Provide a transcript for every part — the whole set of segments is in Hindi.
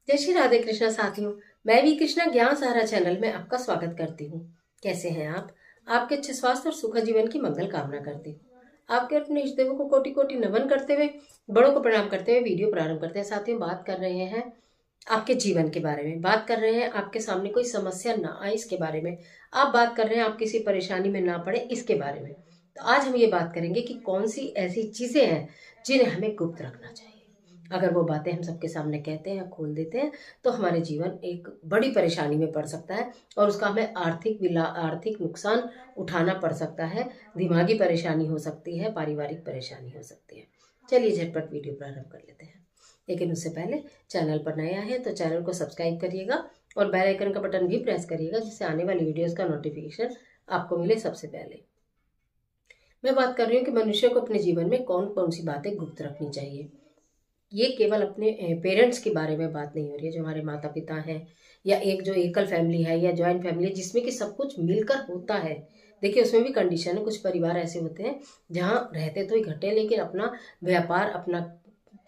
जय श्री राधे कृष्णा साथियों। मैं भी कृष्णा ज्ञान सहारा चैनल में आपका स्वागत करती हूँ। कैसे हैं आप? आपके अच्छे स्वास्थ्य और सुखद जीवन की मंगल कामना करती हूँ। आपके अपने इष्ट देवों को कोटि कोटि नमन करते हुए, बड़ों को प्रणाम करते हुए वीडियो प्रारंभ करते हैं। साथियों, बात कर रहे हैं आपके जीवन के बारे में, बात कर रहे हैं आपके सामने कोई समस्या ना आए इसके बारे में, आप बात कर रहे हैं आप किसी परेशानी में ना पड़े इसके बारे में। तो आज हम ये बात करेंगे कि कौन सी ऐसी चीजें हैं जिन्हें हमें गुप्त रखना चाहिए। अगर वो बातें हम सबके सामने कहते हैं, खोल देते हैं, तो हमारे जीवन एक बड़ी परेशानी में पड़ सकता है और उसका हमें आर्थिक नुकसान उठाना पड़ सकता है। दिमागी परेशानी हो सकती है, पारिवारिक परेशानी हो सकती है। चलिए झटपट वीडियो प्रारंभ कर लेते हैं। लेकिन उससे पहले चैनल पर नया है तो चैनल को सब्सक्राइब करिएगा और बेल आइकन का बटन भी प्रेस करिएगा, जिससे आने वाली वीडियोस का नोटिफिकेशन आपको मिले सबसे पहले। मैं बात कर रही हूँ कि मनुष्य को अपने जीवन में कौन कौन सी बातें गुप्त रखनी चाहिए। ये केवल अपने पेरेंट्स के बारे में बात नहीं हो रही है, जो हमारे माता पिता हैं, या एक जो एकल फैमिली है या जॉइंट फैमिली है जिसमें कि सब कुछ मिलकर होता है। देखिए, उसमें भी कंडीशन है। कुछ परिवार ऐसे होते हैं जहाँ रहते तो इकट्ठे, लेकिन अपना व्यापार, अपना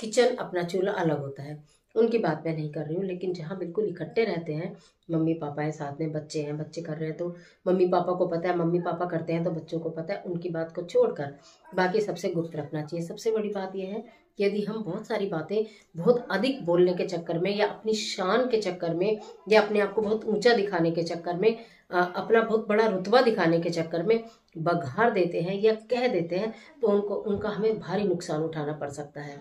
किचन, अपना चूल्हा अलग होता है। उनकी बात मैं नहीं कर रही हूँ, लेकिन जहाँ बिल्कुल इकट्ठे रहते हैं, मम्मी पापा है साथ में, बच्चे हैं, बच्चे कर रहे हैं तो मम्मी पापा को पता है, मम्मी पापा करते हैं तो बच्चों को पता है, उनकी बात को छोड़कर बाकी सबसे गुप्त रखना चाहिए। सबसे बड़ी बात यह है कि यदि हम बहुत सारी बातें बहुत अधिक बोलने के चक्कर में, या अपनी शान के चक्कर में, या अपने आप को बहुत ऊंचा दिखाने के चक्कर में, अपना बहुत बड़ा रुतबा दिखाने के चक्कर में बघार देते हैं या कह देते हैं, तो उनका हमें भारी नुकसान उठाना पड़ सकता है।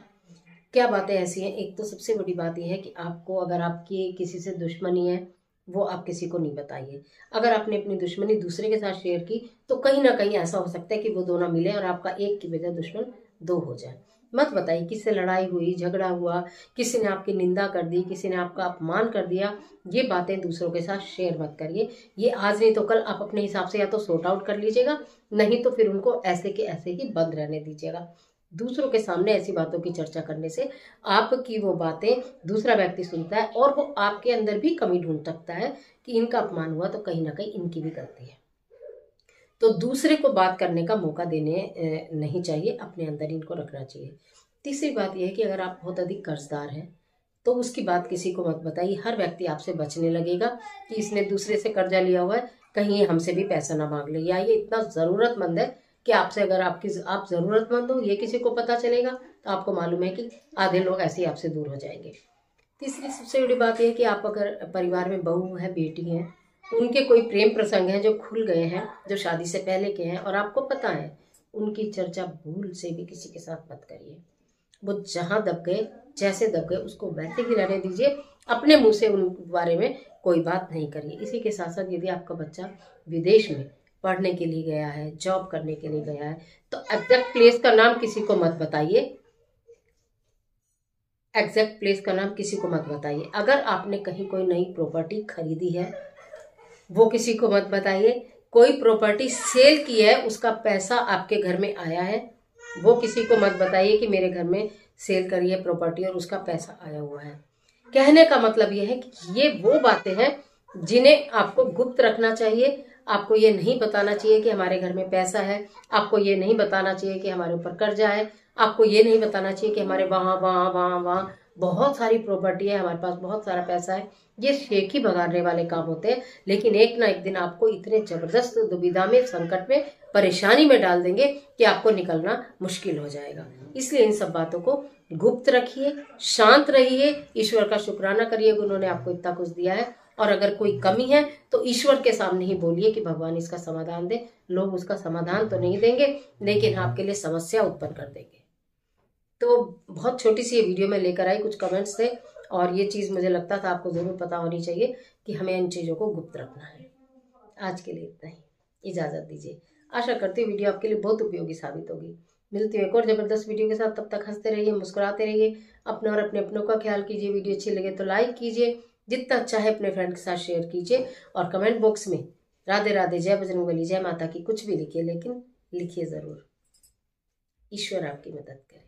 क्या बातें ऐसी हैं? एक तो सबसे बड़ी बात यह है कि आपको, अगर आपकी किसी से दुश्मनी है, वो आप किसी को नहीं बताइए। अगर आपने अपनी दुश्मनी दूसरे के साथ शेयर की तो कहीं ना कहीं ऐसा हो सकता है कि वो दो ना मिले और आपका एक की बजाय दुश्मन दो हो जाए। मत बताइए। किससे लड़ाई हुई, झगड़ा हुआ, किसी ने आपकी निंदा कर दी, किसी ने आपका अपमान कर दिया, ये बातें दूसरों के साथ शेयर मत करिए। ये आज नहीं तो कल आप अपने हिसाब से या तो सॉर्ट आउट कर लीजिएगा, नहीं तो फिर उनको ऐसे के ऐसे ही बंद रहने दीजिएगा। दूसरों के सामने ऐसी बातों की चर्चा करने से आपकी वो बातें दूसरा व्यक्ति सुनता है और वो आपके अंदर भी कमी ढूंढ सकता है कि इनका अपमान हुआ तो कहीं ना कहीं इनकी भी गलती है। तो दूसरे को बात करने का मौका देने नहीं चाहिए, अपने अंदर इनको रखना चाहिए। तीसरी बात यह है कि अगर आप बहुत अधिक कर्जदार हैं तो उसकी बात किसी को मत बताइए। हर व्यक्ति आपसे बचने लगेगा कि इसने दूसरे से कर्जा लिया हुआ है, कहीं ये हमसे भी पैसा ना मांग ले, या ये इतना ज़रूरतमंद है कि आपसे, अगर आप ज़रूरतमंद हो, ये किसी को पता चलेगा तो आपको मालूम है कि आधे लोग ऐसे ही आपसे दूर हो जाएंगे। तीसरी सबसे बड़ी बात यह है कि आप अगर परिवार में बहू है, बेटी है, उनके कोई प्रेम प्रसंग हैं जो खुल गए हैं, जो शादी से पहले के हैं और आपको पता है, उनकी चर्चा भूल से भी किसी के साथ मत करिए। वो जहां दब गए, जैसे दब गए, उसको वैसे ही रहने दीजिए। अपने मुंह से उन बारे में कोई बात नहीं करिए। इसी के साथ साथ यदि आपका बच्चा विदेश में पढ़ने के लिए गया है, जॉब करने के लिए गया है, तो एग्जैक्ट प्लेस का नाम किसी को मत बताइए। एग्जैक्ट प्लेस का नाम किसी को मत बताइए। अगर आपने कहीं कोई नई प्रॉपर्टी खरीदी है, वो किसी को मत बताइए। कोई प्रॉपर्टी सेल की है, उसका पैसा आपके घर में आया है, वो किसी को मत बताइए कि मेरे घर में सेल करी है प्रॉपर्टी और उसका पैसा आया हुआ है। कहने का मतलब यह है कि ये वो बातें हैं जिन्हें आपको गुप्त रखना चाहिए। आपको ये नहीं बताना चाहिए कि हमारे घर में पैसा है, आपको ये नहीं बताना चाहिए कि हमारे ऊपर कर्जा है, आपको ये नहीं बताना चाहिए कि हमारे वहाँ वहाँ वहाँ वहाँ बहुत सारी प्रॉपर्टी है, हमारे पास बहुत सारा पैसा है। ये शेखी भगाने वाले काम होते हैं, लेकिन एक ना एक दिन आपको इतने जबरदस्त दुविधा में, संकट में, परेशानी में डाल देंगे कि आपको निकलना मुश्किल हो जाएगा। इसलिए इन सब बातों को गुप्त रखिए, शांत रहिए, ईश्वर का शुक्राना करिए कि उन्होंने आपको इतना कुछ दिया है। और अगर कोई कमी है तो ईश्वर के सामने ही बोलिए कि भगवान इसका समाधान दे। लोग उसका समाधान तो नहीं देंगे, लेकिन आपके लिए समस्या उत्पन्न कर देंगे। तो बहुत छोटी सी ये वीडियो में लेकर आई, कुछ कमेंट्स थे और ये चीज़ मुझे लगता था आपको ज़रूर पता होनी चाहिए कि हमें इन चीज़ों को गुप्त रखना है। आज के लिए इतना ही, इजाज़त दीजिए। आशा करती हूँ वीडियो आपके लिए बहुत उपयोगी साबित होगी। मिलती हूँ एक और ज़बरदस्त वीडियो के साथ। तब तक हंसते रहिए, मुस्कुराते रहिए, अपने और अपने अपनों का ख्याल कीजिए। वीडियो अच्छी लगे तो लाइक कीजिए, जितना अच्छा है अपने फ्रेंड के साथ शेयर कीजिए, और कमेंट बॉक्स में राधे राधे, जय बजरंगबली, जय माता की कुछ भी लिखिए, लेकिन लिखिए ज़रूर। ईश्वर आपकी मदद करे।